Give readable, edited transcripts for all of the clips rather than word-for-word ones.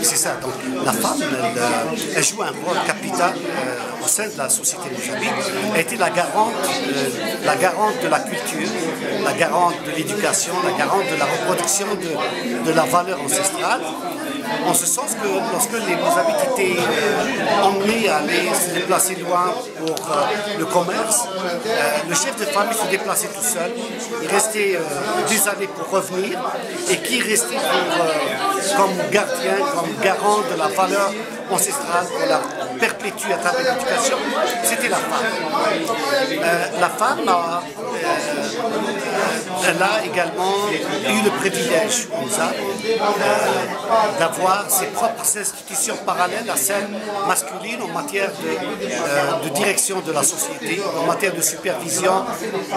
c'est ça. Donc la femme, elle joue un rôle capital au sein de la société mozambique. Elle était la garante de la culture, la garante de l'éducation, la garante de la reproduction de la valeur ancestrale. En ce sens que lorsque les Mozambiques étaient emmenés à aller se déplacer loin pour le commerce, le chef de famille se déplaçait tout seul. Il restait des années pour revenir. Et qui restait comme gardien, comme garant de la valeur ancestrale pour la perpétuer à travers l'éducation, c'était la femme. La femme elle a également eu le privilège, d'avoir ses propres institutions parallèles à celles masculines en matière de direction de la société, en matière de supervision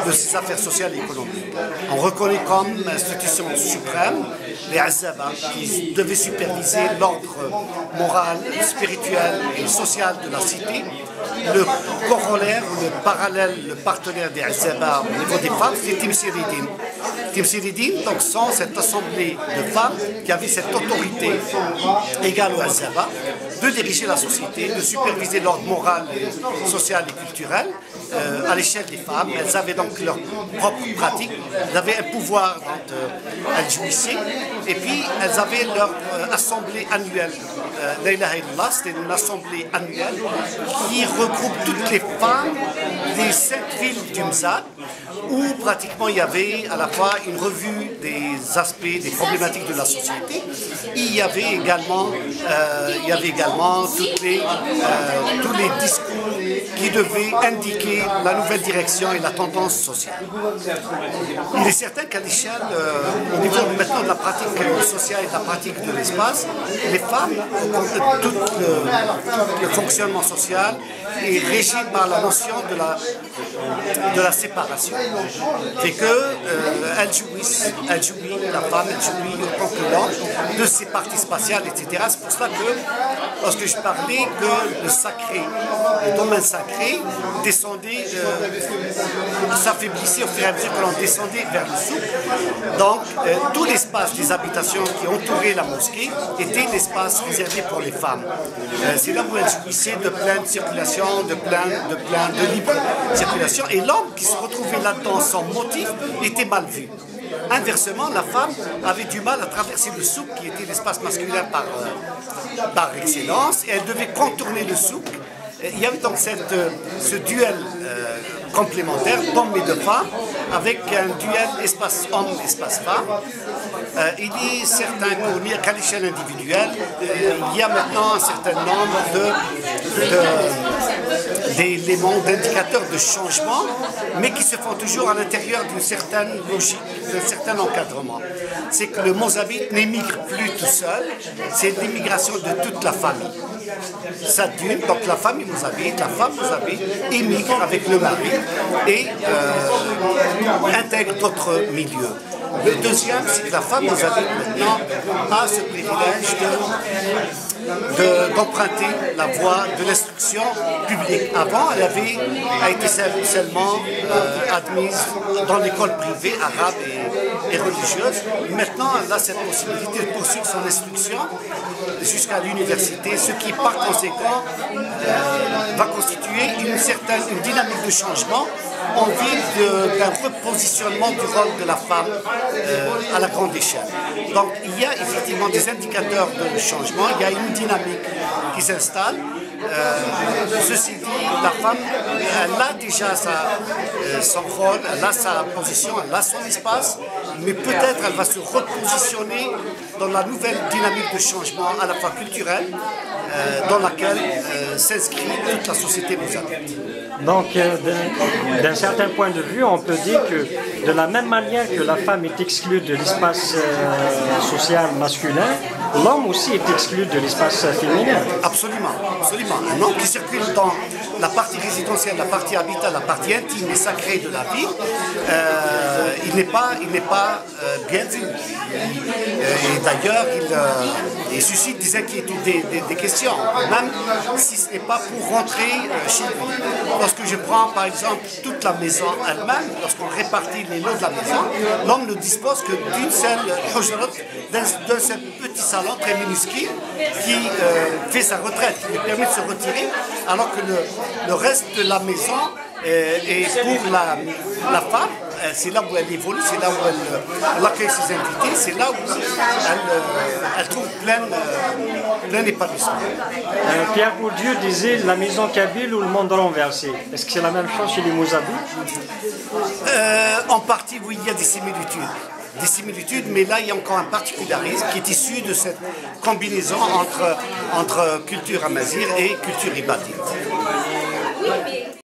de ses affaires sociales et économiques. On reconnaît comme institution suprême les Azzaba, qui devaient superviser l'ordre moral, spirituel et social de la cité. Le corollaire, le parallèle, le partenaire des Azzaba au niveau des femmes, c'est Timsiridine. Timsiridine, donc, sont cette assemblée de femmes qui avaient cette autorité égale aux Azzaba de diriger la société, de superviser l'ordre moral, social et culturel à l'échelle des femmes. Elles avaient donc leur propre pratique, elles avaient un pouvoir dont elles jouissaient, et puis elles avaient leur assemblée annuelle. La ilaha illallah, c'était une assemblée annuelle qui regroupe toutes les femmes des 7 villes du Mzad, où pratiquement il y avait à la fois une revue des aspects, des problématiques de la société. Il y avait également tous les discours qui devaient indiquer la nouvelle direction et la tendance sociale. Il est certain qu'à l'échelle, au niveau maintenant de la pratique sociale et de la pratique de l'espace, les femmes, tout le fonctionnement social est régi par la notion de la séparation. Fait que la femme, elle jouit autant que l'homme de ses parties spatiales, etc. C'est pour cela que lorsque je parlais que le sacré, le domaine sacré, descendait, s'affaiblissait au fur et à mesure que l'on descendait vers le souk. Donc, tout l'espace des habitations qui entouraient la mosquée était l'espace réservé pour les femmes. C'est là où elles jouissaient de pleine circulation, de libre circulation. Et l'homme qui se retrouvait là-dedans sans motif était mal vu. Inversement, la femme avait du mal à traverser le souk, qui était l'espace masculin par excellence, et elle devait contourner le souk. Il y avait donc ce duel complémentaire d'hommes et de femmes, avec un duel espace homme, espace femme. Il est certain qu'à l'échelle individuelle, il y a maintenant un certain nombre d'éléments, d'indicateurs de changement, mais qui se font toujours à l'intérieur d'une certaine logique, d'un certain encadrement. C'est que le Mozambique n'émigre plus tout seul, c'est l'immigration de toute la famille. Ça dure, donc la femme mozambique émigre avec le mari et intègre d'autres milieux. Le deuxième, c'est que la femme mozambique maintenant a ce privilège d'emprunter la voie de l'instruction publique. Avant, elle a été seulement admise dans l'école privée arabe et religieuse. Maintenant, elle a cette possibilité de poursuivre son instruction jusqu'à l'université, ce qui, par conséquent, va constituer une dynamique de changement en vue d'un repositionnement du rôle de la femme à la grande échelle. Donc il y a effectivement des indicateurs de changement, il y a une dynamique qui s'installe. Ceci dit, la femme, elle a déjà son rôle, elle a sa position, elle a son espace, mais peut-être elle va se repositionner dans la nouvelle dynamique de changement à la fois culturelle, dans laquelle s'inscrit toute la société mozambicaine. Donc, d'un certain point de vue, on peut dire que de la même manière que la femme est exclue de l'espace social masculin, l'homme aussi est exclu de l'espace féminin. Absolument, absolument. Un homme qui circule dans la partie résidentielle, la partie habitat, la partie intime et sacrée de la ville, il n'est pas bienvenu. Et d'ailleurs, il suscite des inquiétudes, des questions, même si ce n'est pas pour rentrer chez lui. Lorsque je prends par exemple toute la maison elle-même, lorsqu'on répartit les lots de la maison, l'homme ne dispose que d'une seule hujrat, d'un seul petit salon très minuscule qui fait sa retraite, qui lui permet de se retirer, alors que le reste de la maison est pour la femme. C'est là où elle évolue, c'est là où elle accueille ses invités, c'est là où elle trouve plein épanouissement. Pierre Bourdieu disait la maison kabyle ou le monde renversé. Est-ce que c'est la même chose chez les Mouzabi? En partie, oui, il y a des similitudes. Des similitudes, mais là il y a encore un particularisme qui est issu de cette combinaison entre culture amazigh et culture ibadite.